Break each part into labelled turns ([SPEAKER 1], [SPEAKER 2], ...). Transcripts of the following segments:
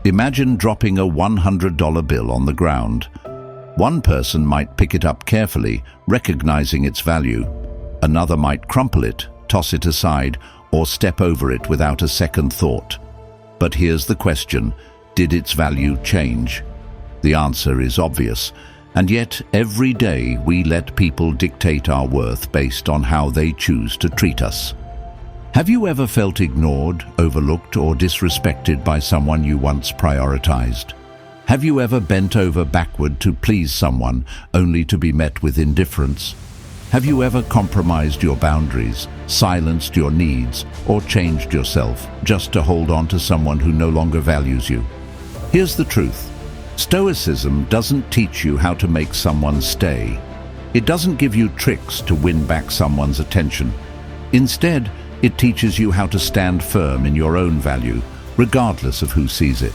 [SPEAKER 1] Imagine dropping a $100 bill on the ground. One person might pick it up carefully, recognizing its value. Another might crumple it, toss it aside, or step over it without a second thought. But here's the question: did its value change? The answer is obvious, and yet every day we let people dictate our worth based on how they choose to treat us. Have you ever felt ignored, overlooked, or disrespected by someone you once prioritized? Have you ever bent over backward to please someone only to be met with indifference? Have you ever compromised your boundaries, silenced your needs, or changed yourself just to hold on to someone who no longer values you? Here's the truth. Stoicism doesn't teach you how to make someone stay. It doesn't give you tricks to win back someone's attention. Instead, it teaches you how to stand firm in your own value, regardless of who sees it.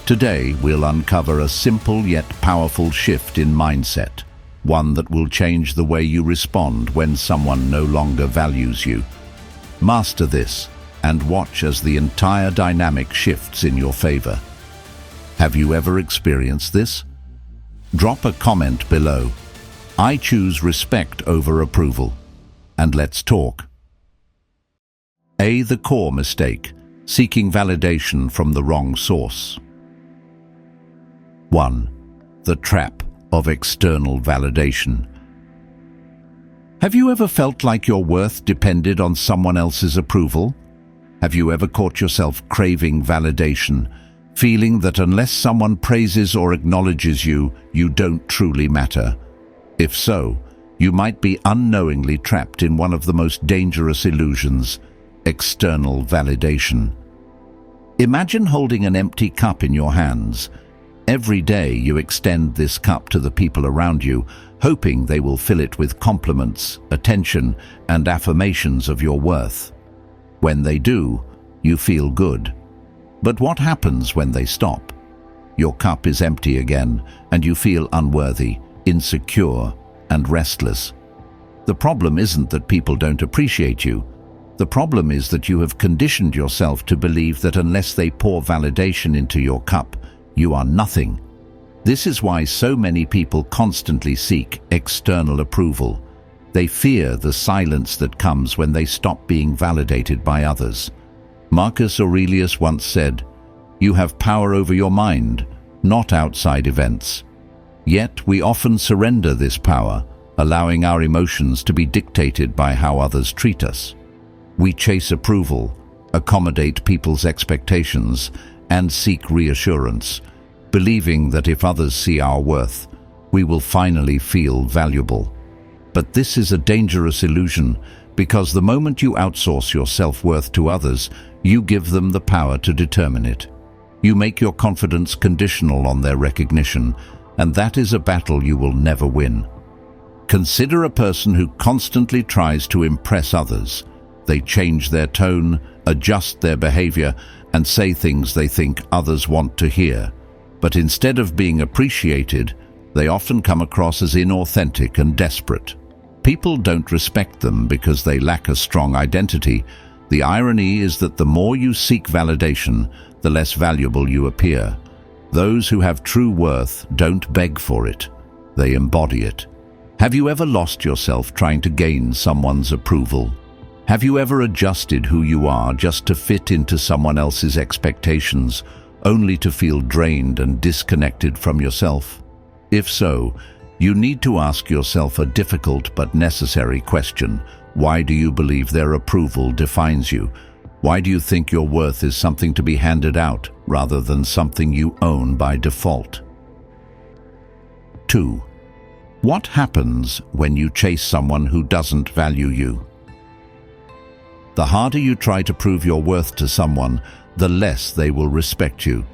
[SPEAKER 1] Today, we'll uncover a simple yet powerful shift in mindset, one that will change the way you respond when someone no longer values you. Master this, and watch as the entire dynamic shifts in your favor. Have you ever experienced this? Drop a comment below. I choose respect over approval. And let's talk. The core mistake: seeking validation from the wrong source. 1. The trap of external validation. Have you ever felt like your worth depended on someone else's approval? Have you ever caught yourself craving validation, feeling that unless someone praises or acknowledges you, you don't truly matter? If so, you might be unknowingly trapped in one of the most dangerous illusions: external validation. Imagine holding an empty cup in your hands. Every day you extend this cup to the people around you, hoping they will fill it with compliments, attention, and affirmations of your worth. When they do, you feel good. But what happens when they stop? Your cup is empty again, and you feel unworthy, insecure, and restless. The problem isn't that people don't appreciate you. The problem is that you have conditioned yourself to believe that unless they pour validation into your cup, you are nothing. This is why so many people constantly seek external approval. They fear the silence that comes when they stop being validated by others. Marcus Aurelius once said, "You have power over your mind, not outside events." Yet we often surrender this power, allowing our emotions to be dictated by how others treat us. We chase approval, accommodate people's expectations, and seek reassurance, believing that if others see our worth, we will finally feel valuable. But this is a dangerous illusion, because the moment you outsource your self-worth to others, you give them the power to determine it. You make your confidence conditional on their recognition, and that is a battle you will never win. Consider a person who constantly tries to impress others. They change their tone, adjust their behavior, and say things they think others want to hear. But instead of being appreciated, they often come across as inauthentic and desperate. People don't respect them because they lack a strong identity. The irony is that the more you seek validation, the less valuable you appear. Those who have true worth don't beg for it. They embody it. Have you ever lost yourself trying to gain someone's approval? Have you ever adjusted who you are just to fit into someone else's expectations, only to feel drained and disconnected from yourself? If so, you need to ask yourself a difficult but necessary question. Why do you believe their approval defines you? Why do you think your worth is something to be handed out rather than something you own by default? 2. What happens when you chase someone who doesn't value you? The harder you try to prove your worth to someone, the less they will respect you.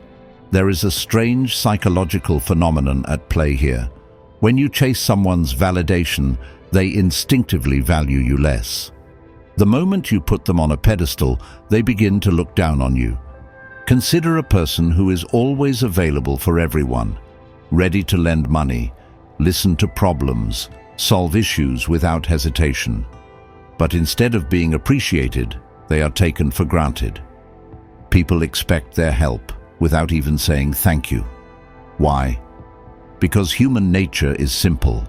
[SPEAKER 1] There is a strange psychological phenomenon at play here. When you chase someone's validation, they instinctively value you less. The moment you put them on a pedestal, they begin to look down on you. Consider a person who is always available for everyone, ready to lend money, listen to problems, solve issues without hesitation. But instead of being appreciated, they are taken for granted. People expect their help, without even saying thank you. Why? Because human nature is simple.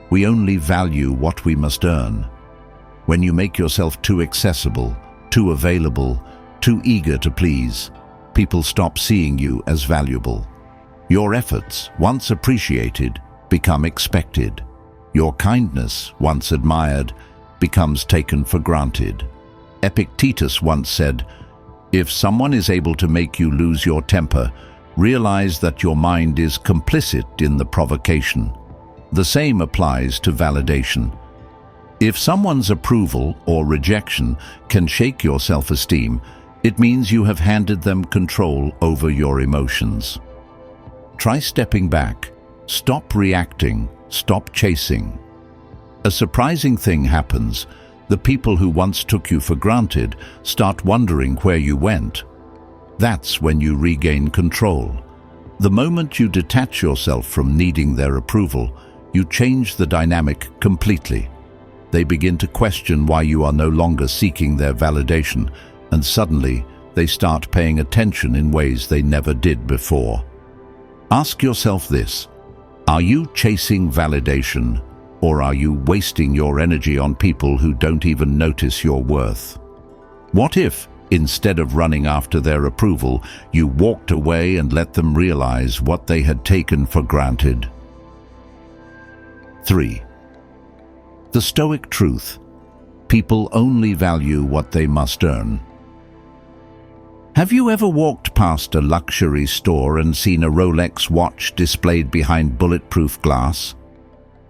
[SPEAKER 1] We only value what we must earn. When you make yourself too accessible, too available, too eager to please, people stop seeing you as valuable. Your efforts, once appreciated, become expected. Your kindness, once admired, becomes taken for granted. Epictetus once said, "If someone is able to make you lose your temper, realize that your mind is complicit in the provocation." The same applies to validation. If someone's approval or rejection can shake your self-esteem, it means you have handed them control over your emotions. Try stepping back. Stop reacting. Stop chasing. A surprising thing happens. The people who once took you for granted start wondering where you went. That's when you regain control. The moment you detach yourself from needing their approval, you change the dynamic completely. They begin to question why you are no longer seeking their validation, and suddenly they start paying attention in ways they never did before. Ask yourself this: are you chasing validation, or are you wasting your energy on people who don't even notice your worth? What if, instead of running after their approval, you walked away and let them realize what they had taken for granted? 3. The Stoic truth: people only value what they must earn. Have you ever walked past a luxury store and seen a Rolex watch displayed behind bulletproof glass?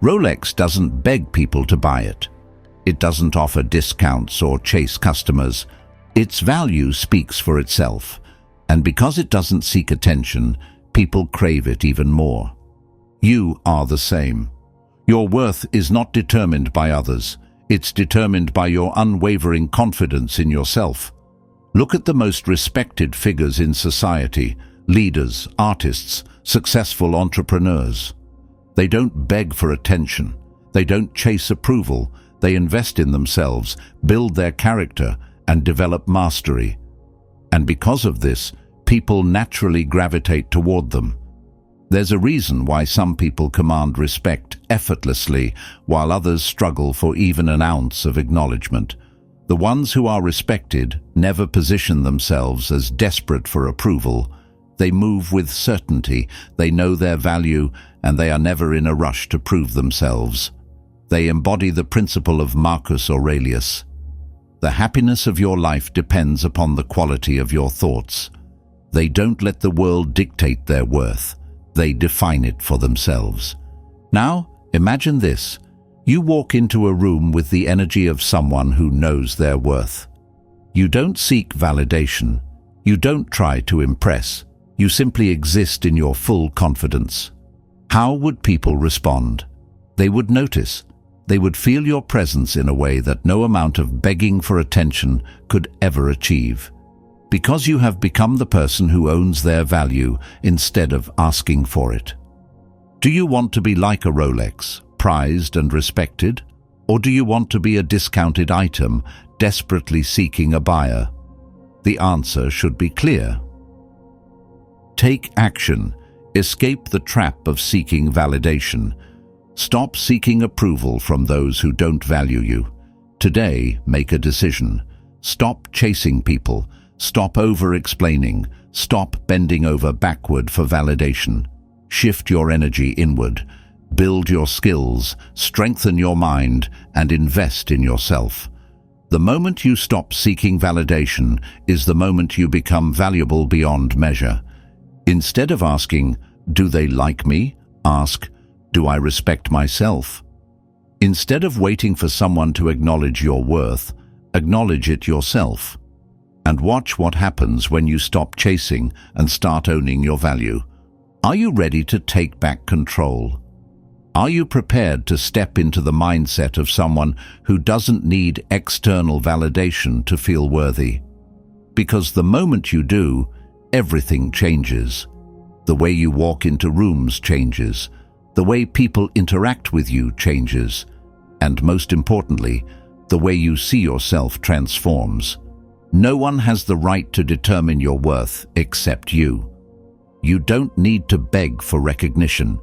[SPEAKER 1] Rolex doesn't beg people to buy it. It doesn't offer discounts or chase customers. Its value speaks for itself, and because it doesn't seek attention, people crave it even more. You are the same. Your worth is not determined by others. It's determined by your unwavering confidence in yourself. Look at the most respected figures in society: leaders, artists, successful entrepreneurs. They don't beg for attention. They don't chase approval. They invest in themselves, build their character, and develop mastery. And because of this, people naturally gravitate toward them. There's a reason why some people command respect effortlessly, while others struggle for even an ounce of acknowledgement. The ones who are respected never position themselves as desperate for approval. They move with certainty, they know their value, and they are never in a rush to prove themselves. They embody the principle of Marcus Aurelius: the happiness of your life depends upon the quality of your thoughts. They don't let the world dictate their worth. They define it for themselves. Now, imagine this. You walk into a room with the energy of someone who knows their worth. You don't seek validation. You don't try to impress. You simply exist in your full confidence. How would people respond? They would notice. They would feel your presence in a way that no amount of begging for attention could ever achieve. Because you have become the person who owns their value instead of asking for it. Do you want to be like a Rolex, prized and respected? Or do you want to be a discounted item, desperately seeking a buyer? The answer should be clear. Take action. Escape the trap of seeking validation. Stop seeking approval from those who don't value you. Today, make a decision. Stop chasing people. Stop over-explaining. Stop bending over backward for validation. Shift your energy inward. Build your skills, strengthen your mind, and invest in yourself. The moment you stop seeking validation is the moment you become valuable beyond measure. Instead of asking, "Do they like me?" ask, "Do I respect myself?" Instead of waiting for someone to acknowledge your worth, acknowledge it yourself. And watch what happens when you stop chasing and start owning your value. Are you ready to take back control? Are you prepared to step into the mindset of someone who doesn't need external validation to feel worthy? Because the moment you do, everything changes. The way you walk into rooms changes. The way people interact with you changes. And most importantly, the way you see yourself transforms. No one has the right to determine your worth except you. You don't need to beg for recognition.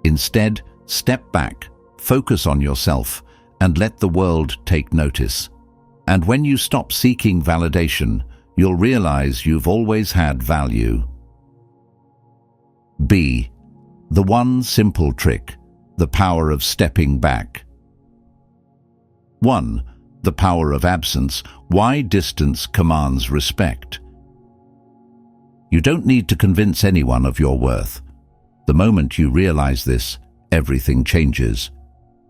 [SPEAKER 1] Instead, step back, focus on yourself, and let the world take notice. And when you stop seeking validation, you'll realize you've always had value. B. The one simple trick, the power of stepping back. 1. The power of absence, why distance commands respect. You don't need to convince anyone of your worth. The moment you realize this, everything changes.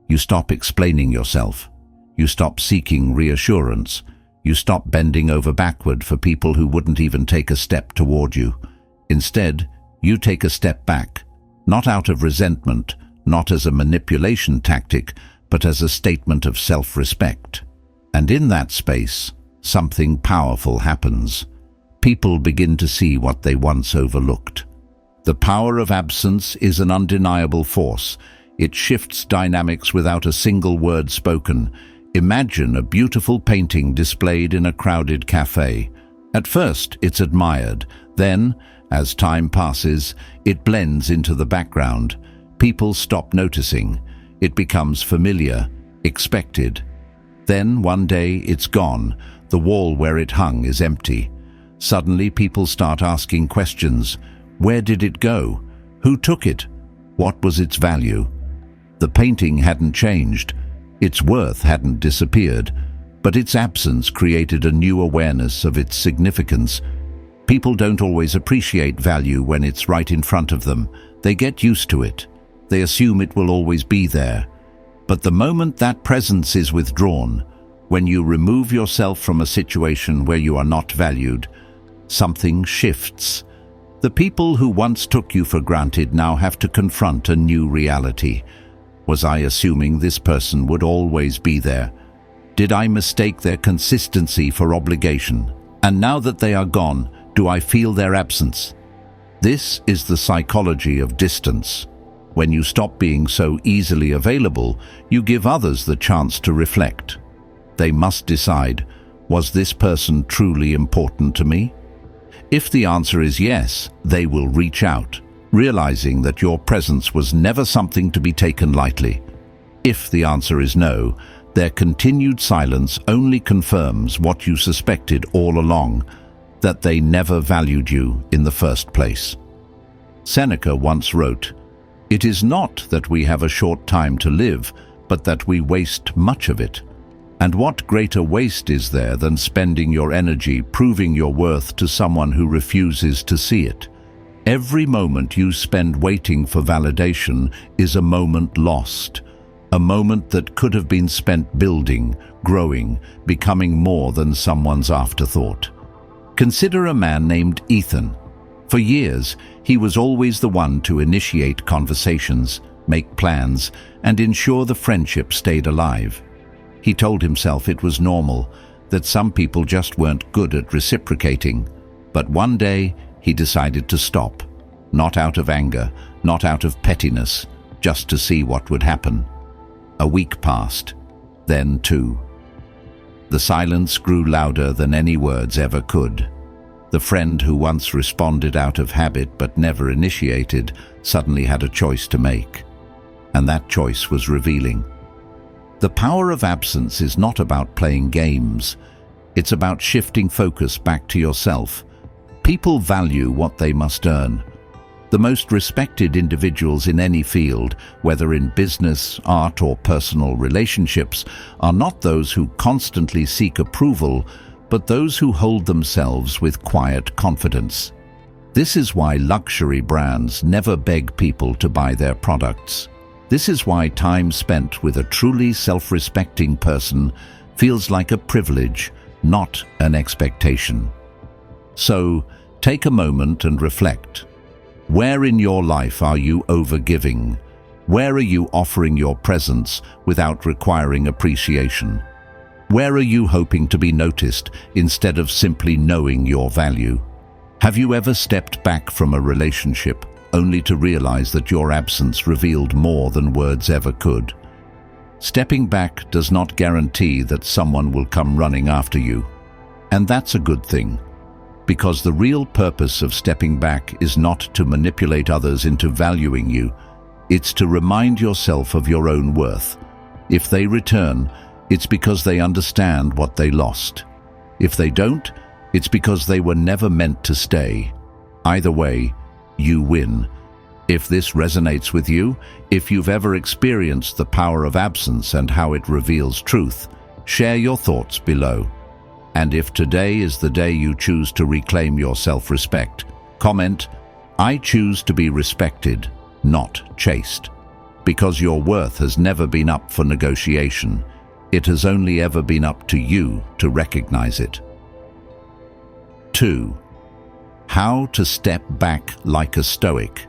[SPEAKER 1] You stop explaining yourself. You stop seeking reassurance. You stop bending over backward for people who wouldn't even take a step toward you. Instead, you take a step back, not out of resentment, not as a manipulation tactic, but as a statement of self-respect. And in that space, something powerful happens. People begin to see what they once overlooked. The power of absence is an undeniable force. It shifts dynamics without a single word spoken. Imagine a beautiful painting displayed in a crowded cafe. At first, it's admired. Then, as time passes, it blends into the background. People stop noticing. It becomes familiar, expected. Then, one day, it's gone. The wall where it hung is empty. Suddenly, people start asking questions. Where did it go? Who took it? What was its value? The painting hadn't changed. Its worth hadn't disappeared, but its absence created a new awareness of its significance. People don't always appreciate value when it's right in front of them. They get used to it. They assume it will always be there. But the moment that presence is withdrawn, when you remove yourself from a situation where you are not valued, something shifts. The people who once took you for granted now have to confront a new reality. Was I assuming this person would always be there? Did I mistake their consistency for obligation? And now that they are gone, do I feel their absence? This is the psychology of distance. When you stop being so easily available, you give others the chance to reflect. They must decide, was this person truly important to me? If the answer is yes, they will reach out, realizing that your presence was never something to be taken lightly. If the answer is no, their continued silence only confirms what you suspected all along, that they never valued you in the first place. Seneca once wrote, "It is not that we have a short time to live, but that we waste much of it. And what greater waste is there than spending your energy proving your worth to someone who refuses to see it? Every moment you spend waiting for validation is a moment lost, a moment that could have been spent building, growing, becoming more than someone's afterthought." Consider a man named Ethan. For years, he was always the one to initiate conversations, make plans, and ensure the friendship stayed alive. He told himself it was normal, that some people just weren't good at reciprocating. But one day, he decided to stop. Not out of anger, not out of pettiness, just to see what would happen. A week passed, then 2. The silence grew louder than any words ever could. The friend who once responded out of habit but never initiated suddenly had a choice to make. And that choice was revealing. The power of absence is not about playing games. It's about shifting focus back to yourself. People value what they must earn. The most respected individuals in any field, whether in business, art, or personal relationships, are not those who constantly seek approval, but those who hold themselves with quiet confidence. This is why luxury brands never beg people to buy their products. This is why time spent with a truly self-respecting person feels like a privilege, not an expectation. So, take a moment and reflect. Where in your life are you overgiving? Where are you offering your presence without requiring appreciation? Where are you hoping to be noticed instead of simply knowing your value? Have you ever stepped back from a relationship only to realize that your absence revealed more than words ever could? Stepping back does not guarantee that someone will come running after you, and that's a good thing. because the real purpose of stepping back is not to manipulate others into valuing you. It's to remind yourself of your own worth. If they return, it's because they understand what they lost. If they don't, it's because they were never meant to stay. Either way, you win. If this resonates with you, if you've ever experienced the power of absence and how it reveals truth, share your thoughts below. And if today is the day you choose to reclaim your self-respect, comment, "I choose to be respected, not chased." Because your worth has never been up for negotiation. It has only ever been up to you to recognize it. 2. How to step back like a Stoic.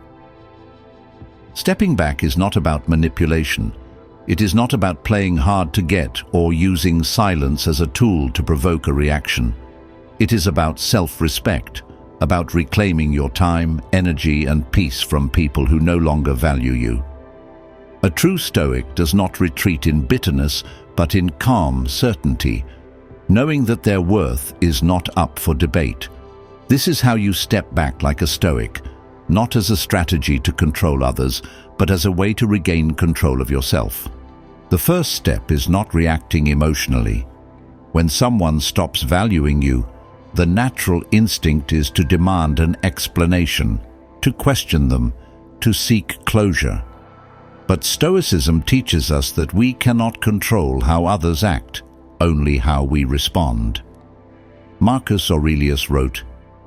[SPEAKER 1] Stepping back is not about manipulation. It is not about playing hard to get or using silence as a tool to provoke a reaction. It is about self-respect, about reclaiming your time, energy, and peace from people who no longer value you. A true Stoic does not retreat in bitterness, but in calm certainty, knowing that their worth is not up for debate. This is how you step back like a Stoic, not as a strategy to control others, but as a way to regain control of yourself. The first step is not reacting emotionally. When someone stops valuing you, the natural instinct is to demand an explanation, to question them, to seek closure. But Stoicism teaches us that we cannot control how others act, only how we respond. Marcus Aurelius wrote,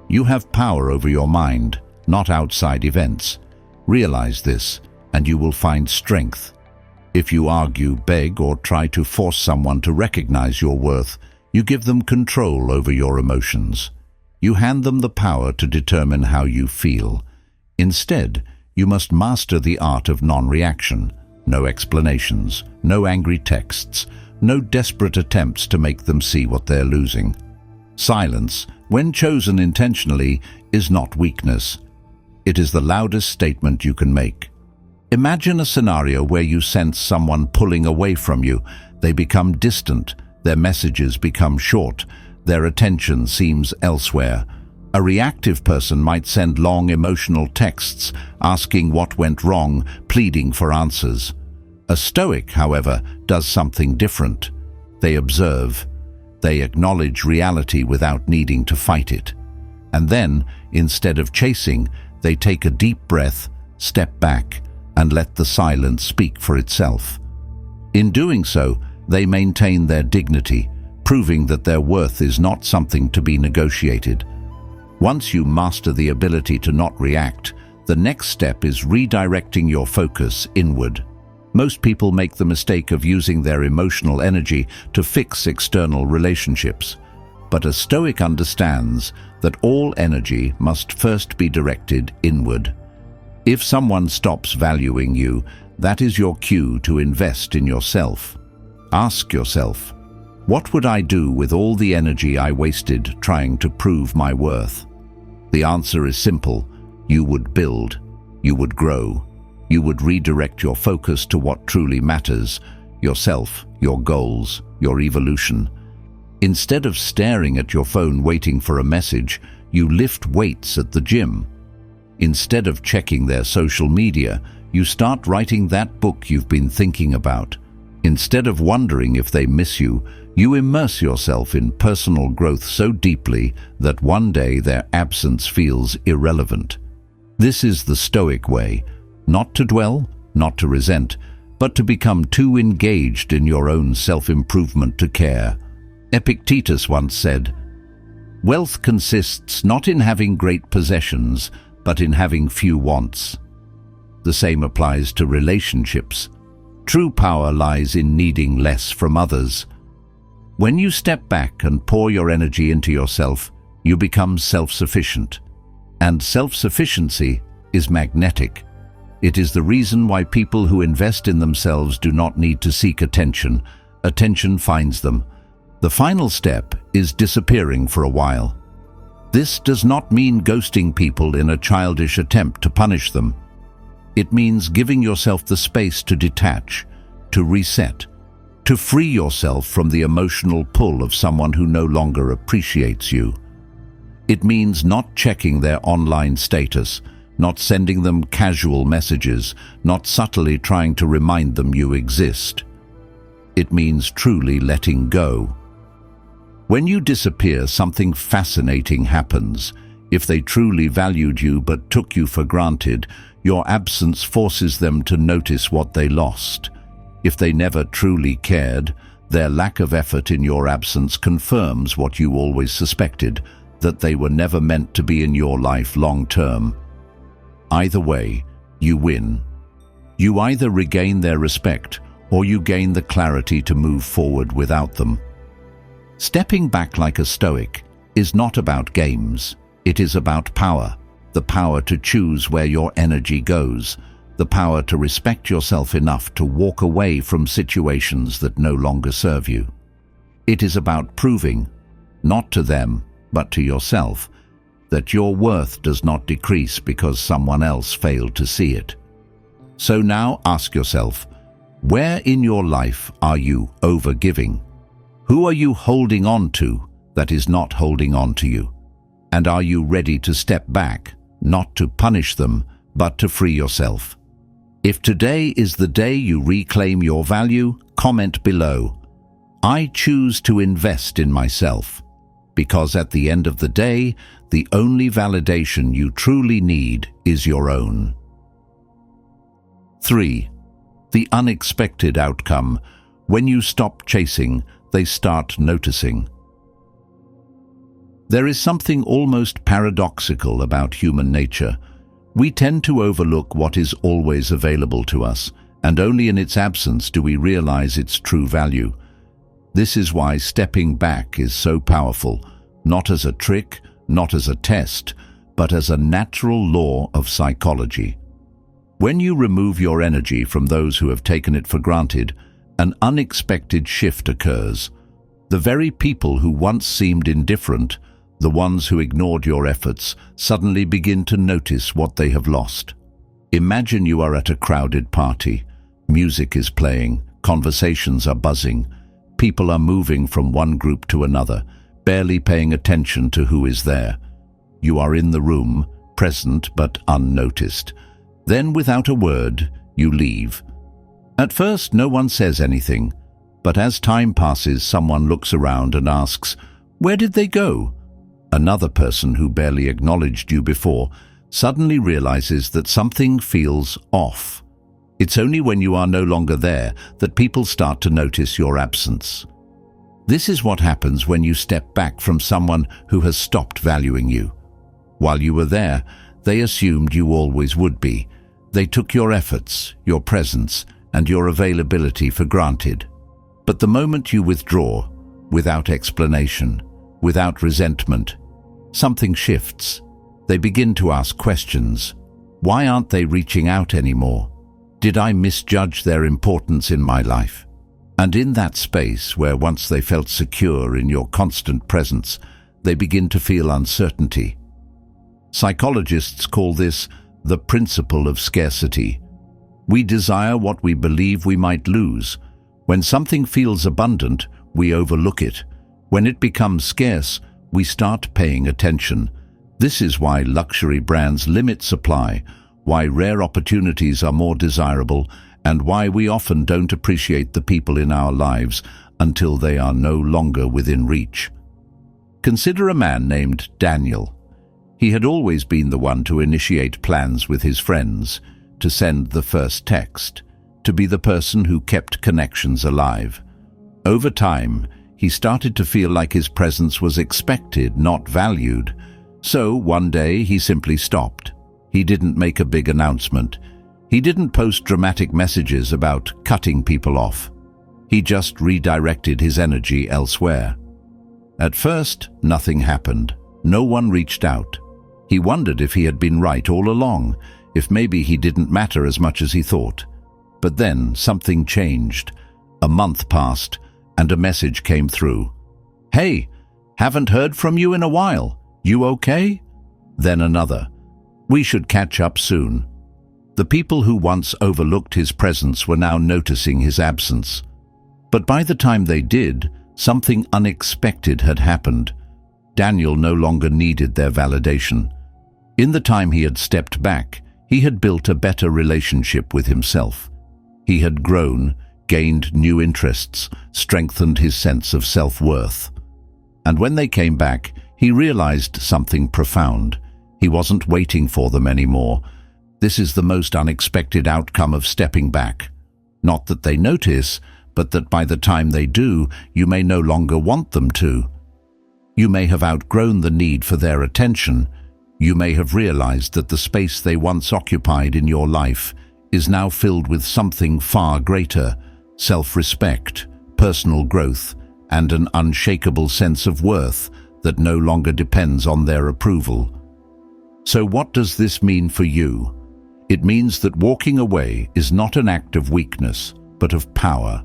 [SPEAKER 1] "You have power over your mind, not outside events. Realize this, and you will find strength. If you argue, beg, or try to force someone to recognize your worth, you give them control over your emotions. You hand them the power to determine how you feel. Instead, you must master the art of non-reaction. No explanations, no angry texts, no desperate attempts to make them see what they're losing. Silence, when chosen intentionally, is not weakness. It is the loudest statement you can make. Imagine a scenario where you sense someone pulling away from you. They become distant, their messages become short, their attention seems elsewhere. A reactive person might send long emotional texts, asking what went wrong, pleading for answers. A Stoic, however, does something different. They observe. They acknowledge reality without needing to fight it. And then, instead of chasing, they take a deep breath, step back, and let the silence speak for itself. In doing so, they maintain their dignity, proving that their worth is not something to be negotiated. Once you master the ability to not react, the next step is redirecting your focus inward. Most people make the mistake of using their emotional energy to fix external relationships. But a Stoic understands that all energy must first be directed inward. If someone stops valuing you, that is your cue to invest in yourself. Ask yourself, what would I do with all the energy I wasted trying to prove my worth? The answer is simple. You would build. You would grow. You would redirect your focus to what truly matters, yourself, your goals, your evolution. Instead of staring at your phone waiting for a message, you lift weights at the gym. Instead of checking their social media, you start writing that book you've been thinking about. Instead of wondering if they miss you, you immerse yourself in personal growth so deeply that one day their absence feels irrelevant. This is the Stoic way, not to dwell, not to resent, but to become too engaged in your own self-improvement to care. Epictetus once said, "Wealth consists not in having great possessions, but in having few wants." The same applies to relationships. True power lies in needing less from others. When you step back and pour your energy into yourself, you become self-sufficient. And self-sufficiency is magnetic. It is the reason why people who invest in themselves do not need to seek attention. Attention finds them. The final step is disappearing for a while. This does not mean ghosting people in a childish attempt to punish them. It means giving yourself the space to detach, to reset, to free yourself from the emotional pull of someone who no longer appreciates you. It means not checking their online status, not sending them casual messages, not subtly trying to remind them you exist. It means truly letting go. When you disappear, something fascinating happens. If they truly valued you but took you for granted, your absence forces them to notice what they lost. If they never truly cared, their lack of effort in your absence confirms what you always suspected, that they were never meant to be in your life long term. Either way, you win. You either regain their respect or you gain the clarity to move forward without them. Stepping back like a Stoic is not about games. It is about power. The power to choose where your energy goes. The power to respect yourself enough to walk away from situations that no longer serve you. It is about proving, not to them, but to yourself, that your worth does not decrease because someone else failed to see it. So now ask yourself, where in your life are you overgiving? Who are you holding on to that is not holding on to you? And are you ready to step back, not to punish them, but to free yourself? If today is the day you reclaim your value, comment below. I choose to invest in myself. Because at the end of the day, the only validation you truly need is your own. 3. The unexpected outcome. When you stop chasing, they start noticing. There is something almost paradoxical about human nature. We tend to overlook what is always available to us, and only in its absence do we realize its true value. This is why stepping back is so powerful, not as a trick, not as a test, but as a natural law of psychology. When you remove your energy from those who have taken it for granted, an unexpected shift occurs. The very people who once seemed indifferent, the ones who ignored your efforts, suddenly begin to notice what they have lost. Imagine you are at a crowded party. Music is playing, conversations are buzzing, people are moving from one group to another, barely paying attention to who is there. You are in the room, present but unnoticed. Then, without a word, you leave. At first, no one says anything, but as time passes, someone looks around and asks, "Where did they go?" Another person who barely acknowledged you before suddenly realizes that something feels off. It's only when you are no longer there that people start to notice your absence. This is what happens when you step back from someone who has stopped valuing you. While you were there, they assumed you always would be. They took your efforts, your presence, and your availability for granted. But the moment you withdraw, without explanation, without resentment, something shifts. They begin to ask questions. Why aren't they reaching out anymore? Did I misjudge their importance in my life? And in that space where once they felt secure in your constant presence, they begin to feel uncertainty. Psychologists call this the principle of scarcity. We desire what we believe we might lose. When something feels abundant, we overlook it. When it becomes scarce, we start paying attention. This is why luxury brands limit supply, why rare opportunities are more desirable, and why we often don't appreciate the people in our lives until they are no longer within reach. Consider a man named Daniel. He had always been the one to initiate plans with his friends, to send the first text, to be the person who kept connections alive. Over time, he started to feel like his presence was expected, not valued. So one day he simply stopped. He didn't make a big announcement. He didn't post dramatic messages about cutting people off. He just redirected his energy elsewhere. At first, nothing happened. No one reached out. He wondered if he had been right all along, if maybe he didn't matter as much as he thought. But then something changed. A month passed, and a message came through. "Hey, haven't heard from you in a while. You okay?" Then another. "We should catch up soon." The people who once overlooked his presence were now noticing his absence. But by the time they did, something unexpected had happened. Daniel no longer needed their validation. In the time he had stepped back, he had built a better relationship with himself. He had grown, gained new interests, strengthened his sense of self-worth. And when they came back, he realized something profound. He wasn't waiting for them anymore. This is the most unexpected outcome of stepping back. Not that they notice, but that by the time they do, you may no longer want them to. You may have outgrown the need for their attention. You may have realized that the space they once occupied in your life is now filled with something far greater: self-respect, personal growth, and an unshakable sense of worth that no longer depends on their approval. So what does this mean for you? It means that walking away is not an act of weakness, but of power.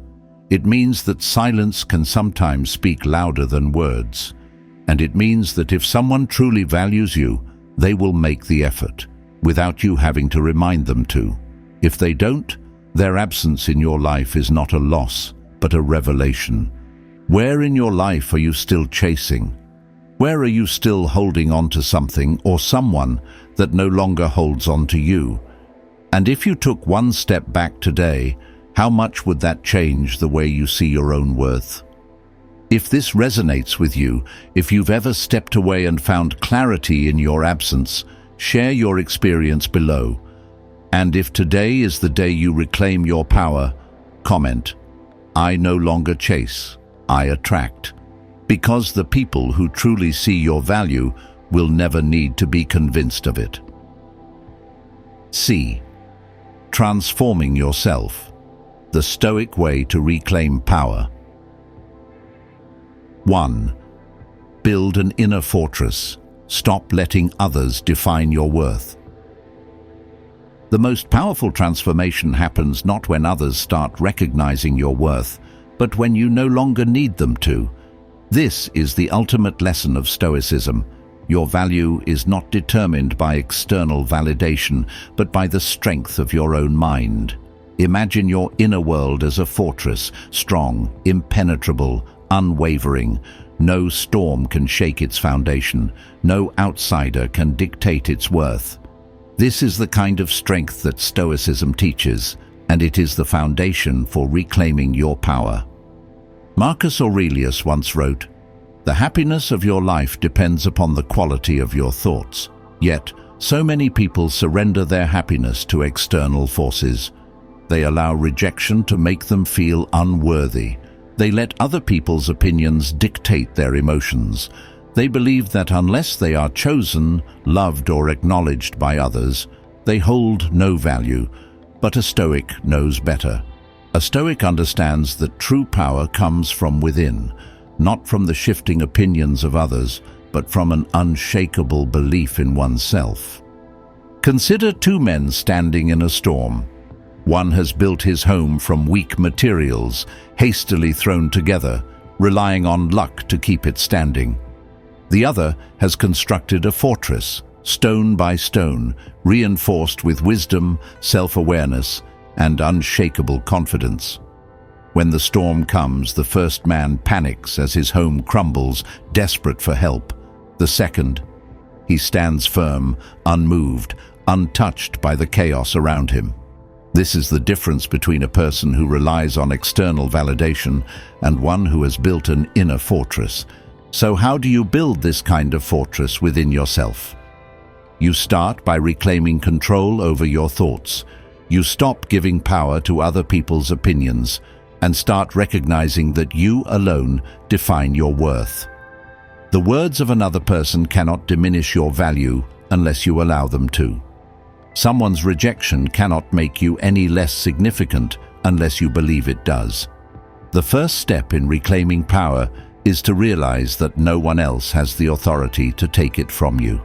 [SPEAKER 1] It means that silence can sometimes speak louder than words. And it means that if someone truly values you, they will make the effort, without you having to remind them to. If they don't, their absence in your life is not a loss, but a revelation. Where in your life are you still chasing? Where are you still holding on to something or someone that no longer holds on to you? And if you took one step back today, how much would that change the way you see your own worth? If this resonates with you, if you've ever stepped away and found clarity in your absence, share your experience below. And if today is the day you reclaim your power, comment, "I no longer chase, I attract." Because the people who truly see your value will never need to be convinced of it. C. Transforming yourself. The Stoic way to reclaim power. 1. Build an inner fortress. Stop letting others define your worth. The most powerful transformation happens not when others start recognizing your worth, but when you no longer need them to. This is the ultimate lesson of Stoicism. Your value is not determined by external validation, but by the strength of your own mind. Imagine your inner world as a fortress, strong, impenetrable, unwavering. No storm can shake its foundation. No outsider can dictate its worth. This is the kind of strength that Stoicism teaches, and it is the foundation for reclaiming your power. Marcus Aurelius once wrote, "The happiness of your life depends upon the quality of your thoughts." Yet, so many people surrender their happiness to external forces. They allow rejection to make them feel unworthy. They let other people's opinions dictate their emotions. They believe that unless they are chosen, loved, or acknowledged by others, they hold no value. But a Stoic knows better. A Stoic understands that true power comes from within, not from the shifting opinions of others, but from an unshakable belief in oneself. Consider two men standing in a storm. One has built his home from weak materials, hastily thrown together, relying on luck to keep it standing. The other has constructed a fortress, stone by stone, reinforced with wisdom, self-awareness, and unshakable confidence. When the storm comes, the first man panics as his home crumbles, desperate for help. The second, he stands firm, unmoved, untouched by the chaos around him. This is the difference between a person who relies on external validation and one who has built an inner fortress. So how do you build this kind of fortress within yourself? You start by reclaiming control over your thoughts. You stop giving power to other people's opinions and start recognizing that you alone define your worth. The words of another person cannot diminish your value unless you allow them to. Someone's rejection cannot make you any less significant unless you believe it does. The first step in reclaiming power is to realize that no one else has the authority to take it from you.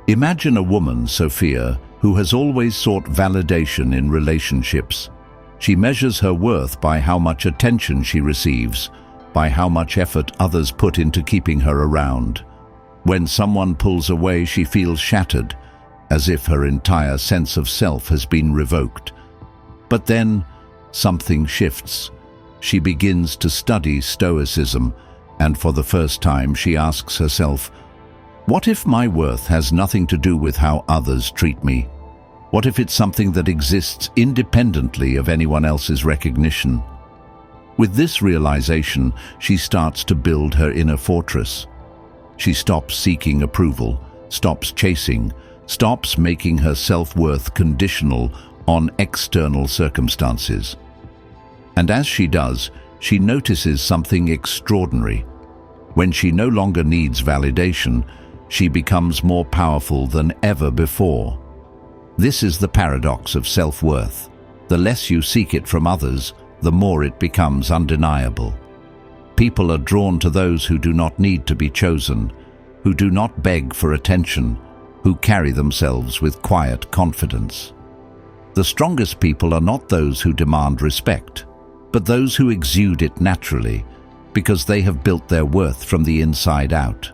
[SPEAKER 1] Imagine a woman, Sophia, who has always sought validation in relationships. She measures her worth by how much attention she receives, by how much effort others put into keeping her around. When someone pulls away, she feels shattered, as if her entire sense of self has been revoked. But then, something shifts. She begins to study Stoicism, And for the first time, she asks herself, what if my worth has nothing to do with how others treat me? What if it's something that exists independently of anyone else's recognition? With this realization, she starts to build her inner fortress. She stops seeking approval, stops chasing, stops making her self-worth conditional on external circumstances. And as she does, she notices something extraordinary. When she no longer needs validation, she becomes more powerful than ever before. This is the paradox of self-worth. The less you seek it from others, the more it becomes undeniable. People are drawn to those who do not need to be chosen, who do not beg for attention, who carry themselves with quiet confidence. The strongest people are not those who demand respect, but those who exude it naturally, because they have built their worth from the inside out.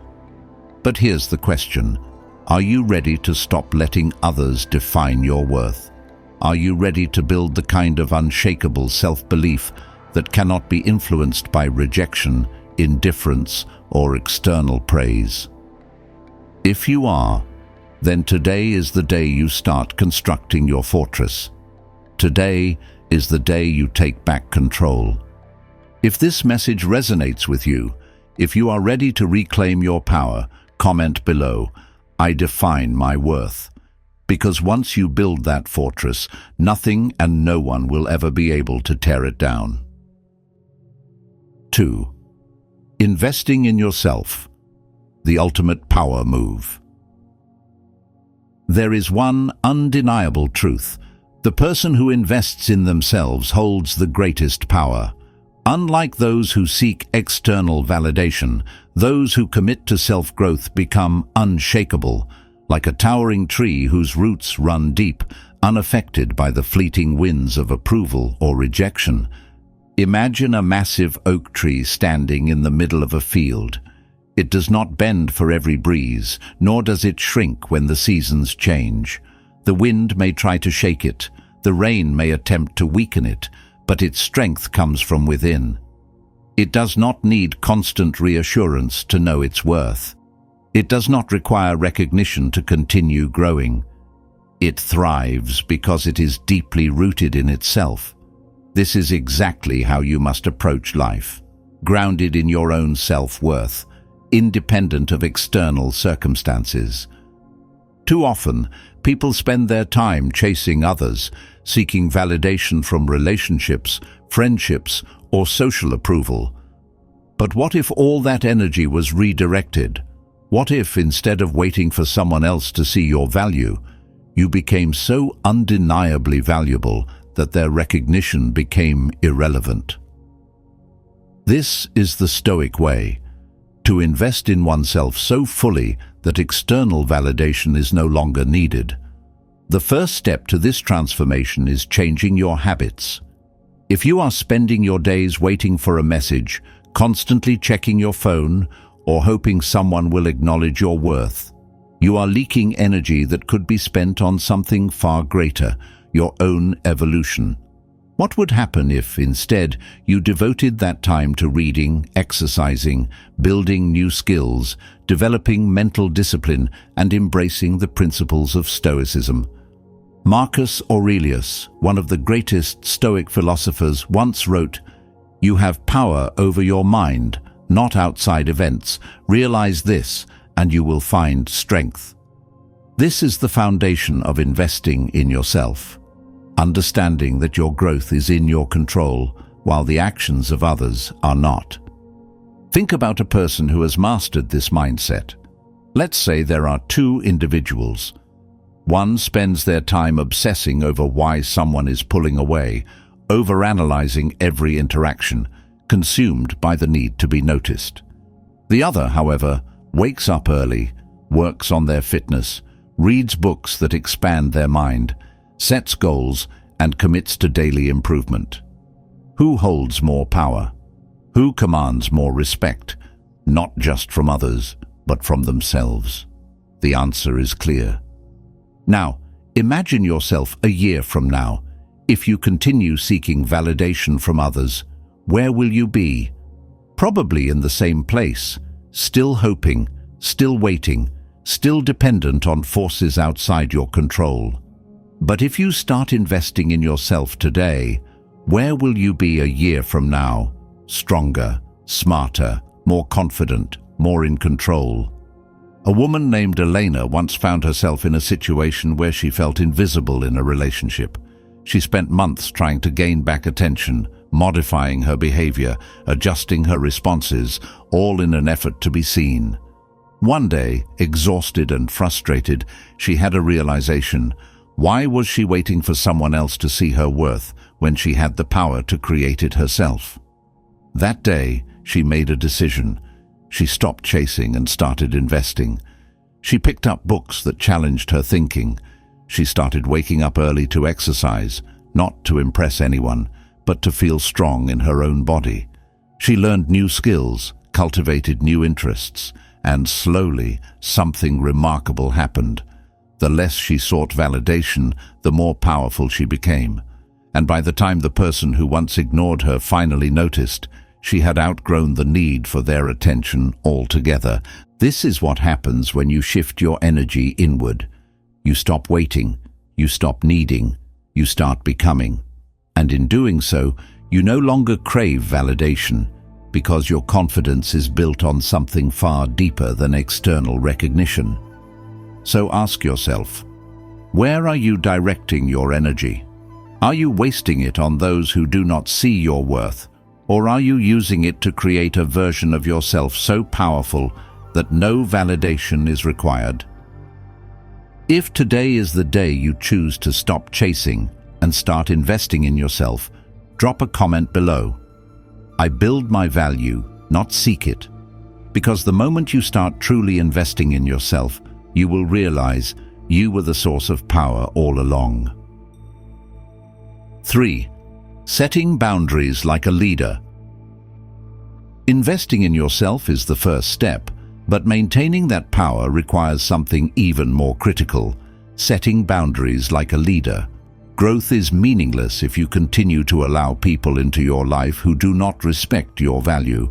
[SPEAKER 1] But here's the question: are you ready to stop letting others define your worth? Are you ready to build the kind of unshakable self-belief that cannot be influenced by rejection, indifference, or external praise? If you are, then today is the day you start constructing your fortress. Today is the day you take back control. If this message resonates with you, if you are ready to reclaim your power, comment below, "I define my worth." Because once you build that fortress, nothing and no one will ever be able to tear it down. 2. Investing in yourself. The ultimate power move. There is one undeniable truth. The person who invests in themselves holds the greatest power. Unlike those who seek external validation, those who commit to self-growth become unshakable, like a towering tree whose roots run deep, unaffected by the fleeting winds of approval or rejection. Imagine a massive oak tree standing in the middle of a field. It does not bend for every breeze, nor does it shrink when the seasons change. The wind may try to shake it, the rain may attempt to weaken it, but its strength comes from within. It does not need constant reassurance to know its worth. It does not require recognition to continue growing. It thrives because it is deeply rooted in itself. This is exactly how you must approach life, grounded in your own self-worth, independent of external circumstances. Too often, people spend their time chasing others, seeking validation from relationships, friendships, or social approval. But what if all that energy was redirected? What if, instead of waiting for someone else to see your value, you became so undeniably valuable that their recognition became irrelevant? This is the Stoic way, to invest in oneself so fully that external validation is no longer needed. The first step to this transformation is changing your habits. If you are spending your days waiting for a message, constantly checking your phone, or hoping someone will acknowledge your worth, you are leaking energy that could be spent on something far greater, your own evolution. What would happen if, instead, you devoted that time to reading, exercising, building new skills, developing mental discipline, and embracing the principles of Stoicism? Marcus Aurelius, one of the greatest Stoic philosophers, once wrote, "You have power over your mind, not outside events. Realize this, and you will find strength." This is the foundation of investing in yourself. Understanding that your growth is in your control, while the actions of others are not. Think about a person who has mastered this mindset. Let's say there are two individuals. One spends their time obsessing over why someone is pulling away, overanalyzing every interaction, consumed by the need to be noticed. The other, however, wakes up early, works on their fitness, reads books that expand their mind, sets goals, and commits to daily improvement. Who holds more power? Who commands more respect, not just from others, but from themselves? The answer is clear. Now, imagine yourself a year from now. If you continue seeking validation from others, where will you be? Probably in the same place, still hoping, still waiting, still dependent on forces outside your control. But if you start investing in yourself today, where will you be a year from now? Stronger, smarter, more confident, more in control. A woman named Elena once found herself in a situation where she felt invisible in a relationship. She spent months trying to gain back attention, modifying her behavior, adjusting her responses, all in an effort to be seen. One day, exhausted and frustrated, she had a realization. Why was she waiting for someone else to see her worth when she had the power to create it herself? That day, she made a decision. She stopped chasing and started investing. She picked up books that challenged her thinking. She started waking up early to exercise, not to impress anyone, but to feel strong in her own body. She learned new skills, cultivated new interests, and slowly something remarkable happened. The less she sought validation, the more powerful she became. And by the time the person who once ignored her finally noticed, she had outgrown the need for their attention altogether. This is what happens when you shift your energy inward. You stop waiting, you stop needing, you start becoming. And in doing so, you no longer crave validation, because your confidence is built on something far deeper than external recognition. So ask yourself, where are you directing your energy? Are you wasting it on those who do not see your worth? Or are you using it to create a version of yourself so powerful that no validation is required? If today is the day you choose to stop chasing and start investing in yourself, drop a comment below. I build my value, not seek it. Because the moment you start truly investing in yourself, you will realize you were the source of power all along. 3. Setting boundaries like a leader. Investing in yourself is the first step, but maintaining that power requires something even more critical: setting boundaries like a leader. Growth is meaningless if you continue to allow people into your life who do not respect your value.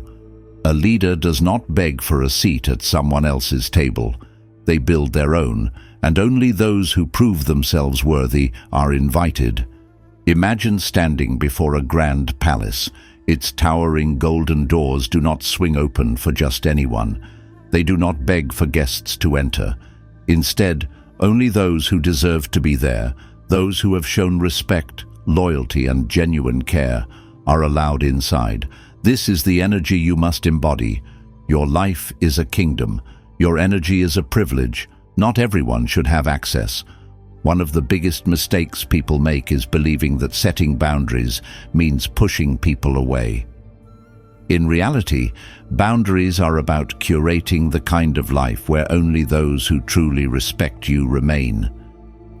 [SPEAKER 1] A leader does not beg for a seat at someone else's table. They build their own, and only those who prove themselves worthy are invited. Imagine standing before a grand palace. Its towering golden doors do not swing open for just anyone. They do not beg for guests to enter. Instead, only those who deserve to be there, those who have shown respect, loyalty, and genuine care, are allowed inside. This is the energy you must embody. Your life is a kingdom. Your energy is a privilege. Not everyone should have access. One of the biggest mistakes people make is believing that setting boundaries means pushing people away. In reality, boundaries are about curating the kind of life where only those who truly respect you remain.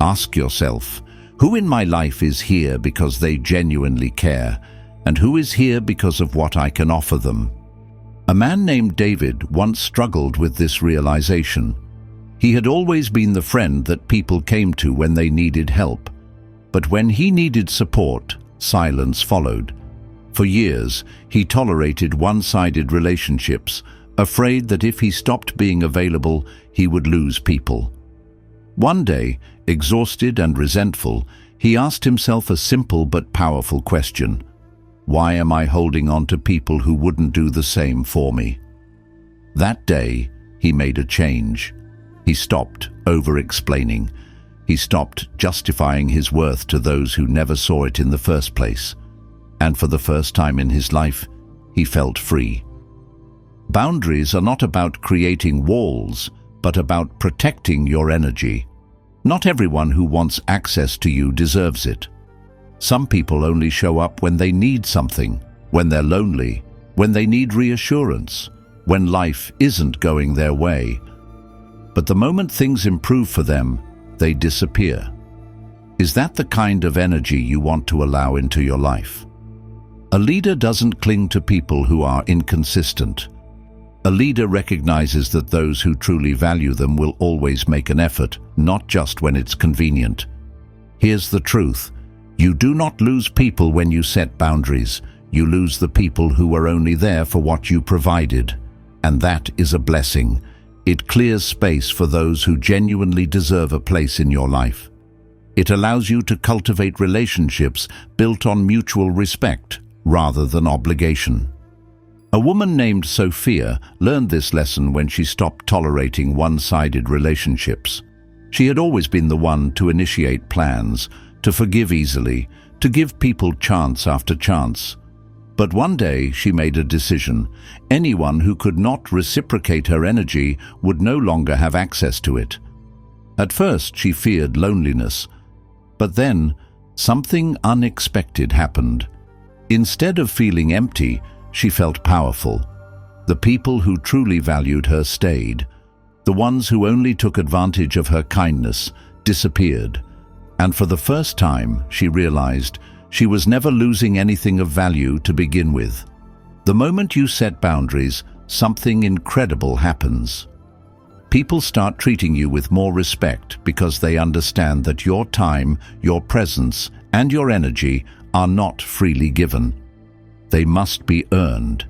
[SPEAKER 1] Ask yourself, who in my life is here because they genuinely care, and who is here because of what I can offer them? A man named David once struggled with this realization. He had always been the friend that people came to when they needed help. But when he needed support, silence followed. For years, he tolerated one-sided relationships, afraid that if he stopped being available, he would lose people. One day, exhausted and resentful, he asked himself a simple but powerful question: why am I holding on to people who wouldn't do the same for me? That day, he made a change. He stopped over-explaining. He stopped justifying his worth to those who never saw it in the first place. And for the first time in his life, he felt free. Boundaries are not about creating walls, but about protecting your energy. Not everyone who wants access to you deserves it. Some people only show up when they need something, when they're lonely, when they need reassurance, when life isn't going their way. But the moment things improve for them, they disappear. Is that the kind of energy you want to allow into your life? A leader doesn't cling to people who are inconsistent. A leader recognizes that those who truly value them will always make an effort, not just when it's convenient. Here's the truth: you do not lose people when you set boundaries. You lose the people who were only there for what you provided. And that is a blessing. It clears space for those who genuinely deserve a place in your life. It allows you to cultivate relationships built on mutual respect rather than obligation. A woman named Sophia learned this lesson when she stopped tolerating one-sided relationships. She had always been the one to initiate plans, to forgive easily, to give people chance after chance. But one day she made a decision. Anyone who could not reciprocate her energy would no longer have access to it. At first she feared loneliness, but then something unexpected happened. Instead of feeling empty, she felt powerful. The people who truly valued her stayed. The ones who only took advantage of her kindness disappeared. And for the first time, she realized she was never losing anything of value to begin with. The moment you set boundaries, something incredible happens. People start treating you with more respect because they understand that your time, your presence, and your energy are not freely given. They must be earned.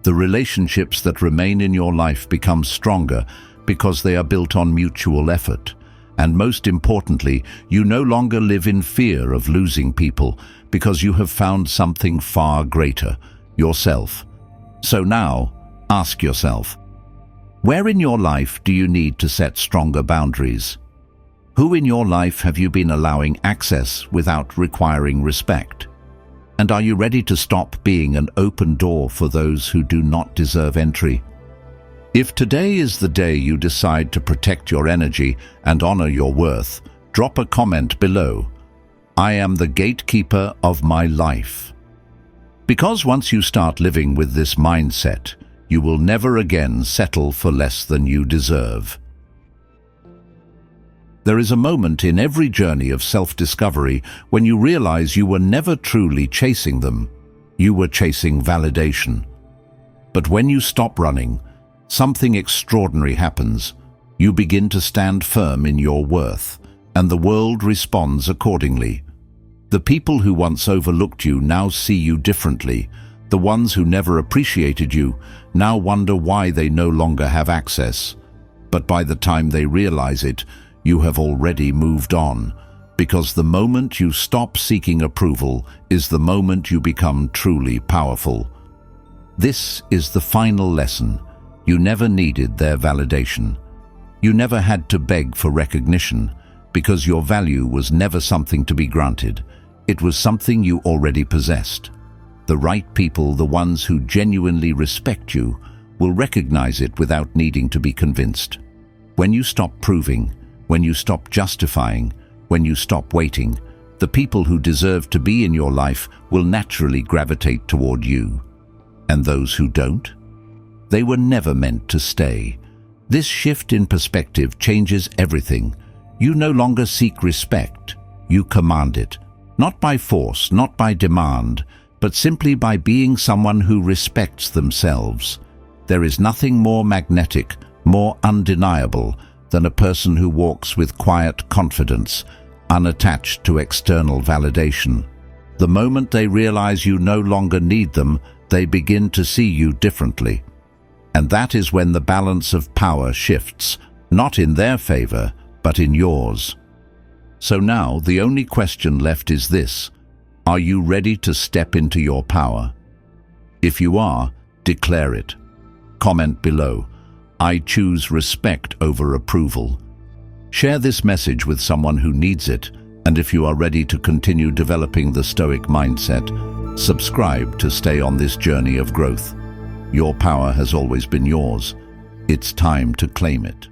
[SPEAKER 1] The relationships that remain in your life become stronger because they are built on mutual effort. And most importantly, you no longer live in fear of losing people because you have found something far greater, yourself. So now, ask yourself, where in your life do you need to set stronger boundaries? Who in your life have you been allowing access without requiring respect? And are you ready to stop being an open door for those who do not deserve entry? If today is the day you decide to protect your energy and honor your worth, drop a comment below. I am the gatekeeper of my life. Because once you start living with this mindset, you will never again settle for less than you deserve. There is a moment in every journey of self-discovery when you realize you were never truly chasing them. You were chasing validation. But when you stop running, something extraordinary happens. You begin to stand firm in your worth, and the world responds accordingly. The people who once overlooked you now see you differently. The ones who never appreciated you now wonder why they no longer have access. But by the time they realize it, you have already moved on, because the moment you stop seeking approval is the moment you become truly powerful. This is the final lesson. You never needed their validation. You never had to beg for recognition, because your value was never something to be granted. It was something you already possessed. The right people, the ones who genuinely respect you, will recognize it without needing to be convinced. When you stop proving, when you stop justifying, when you stop waiting, the people who deserve to be in your life will naturally gravitate toward you. And those who don't? They were never meant to stay. This shift in perspective changes everything. You no longer seek respect. You command it. Not by force, not by demand, but simply by being someone who respects themselves. There is nothing more magnetic, more undeniable, than a person who walks with quiet confidence, unattached to external validation. The moment they realize you no longer need them, they begin to see you differently. And that is when the balance of power shifts, not in their favor, but in yours. So now the only question left is this: are you ready to step into your power? If you are, declare it. Comment below. I choose respect over approval. Share this message with someone who needs it, and if you are ready to continue developing the Stoic mindset, subscribe to stay on this journey of growth. Your power has always been yours. It's time to claim it.